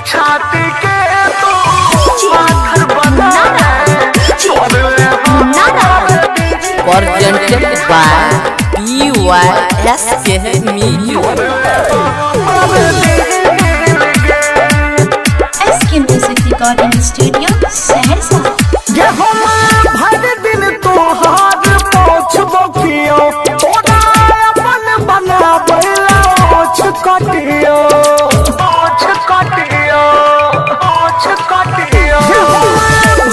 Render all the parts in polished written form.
छाती के तू पाथर बना presented by PYSK Music. SK Music Recording Studio, Saharsa. भर दिन तोहार पोछ बकियो तोरा अपन बनाबैला पोछ कटियो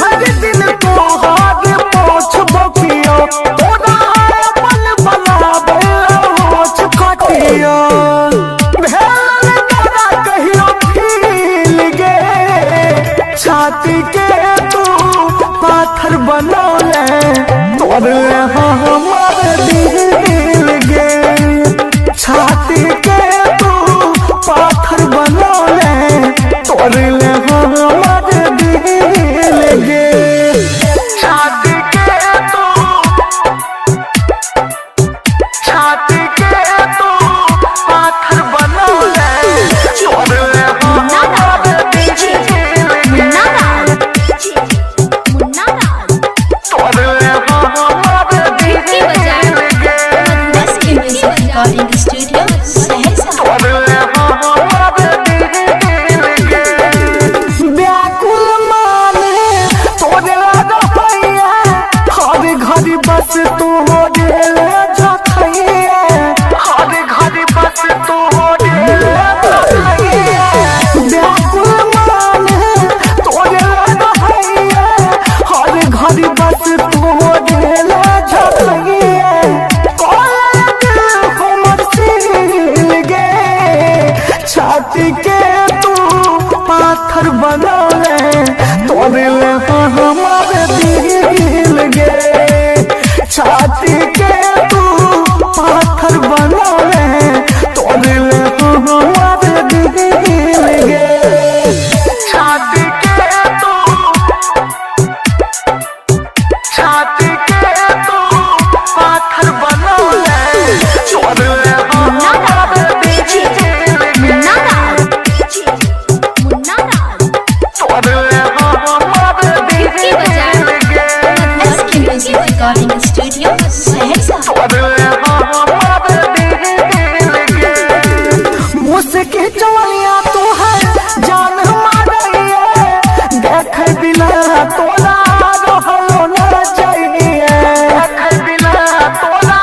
भर दिन तोहार पोछ बकियो तोरा अपन बनाबैला पोछ कटियो भेल तोरा कहियो फील गे छाती के तू पाथर बनौले तोरे हमार दिल गे छाती के तू पाथर बनौले तोरे हमार दिल गे छाती के तू पाथर बनौले तोरे हमार SK Music Recording Studio, Saharsa. व्याकुल माने तोरे रहैया हर घड़ी बस तू हो गेले जखैया हर घड़ी बस तू हो गेले जखैया व्याकुल माने तोरे रहैया हर घड़ी बस तू हो गेले जखैया हमर सिल गे छाती के तू पाथर बनौले तोरे हमार दिल गे छाती के तू पाथर बनौले तोरे हमार दिल गे छाती के तू पाथर बनौले तोरे हमार SK Music Recording Studio, Saharsa. मुझके चवलिया तो है जान मारिए देख बिना तोला रहलो न चाहिए देख बिना तोला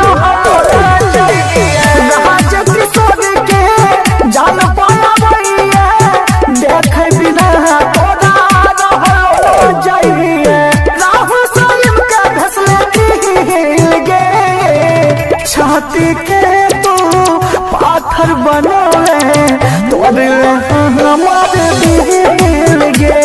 रहलो न चाहिए राज किशोर के जान पावैया देख बिना तोला रहलो न चाहिए राहुल सलीम के धसले दिल गे छाती के तू पाथर बनौले तोरे हमार दिल गे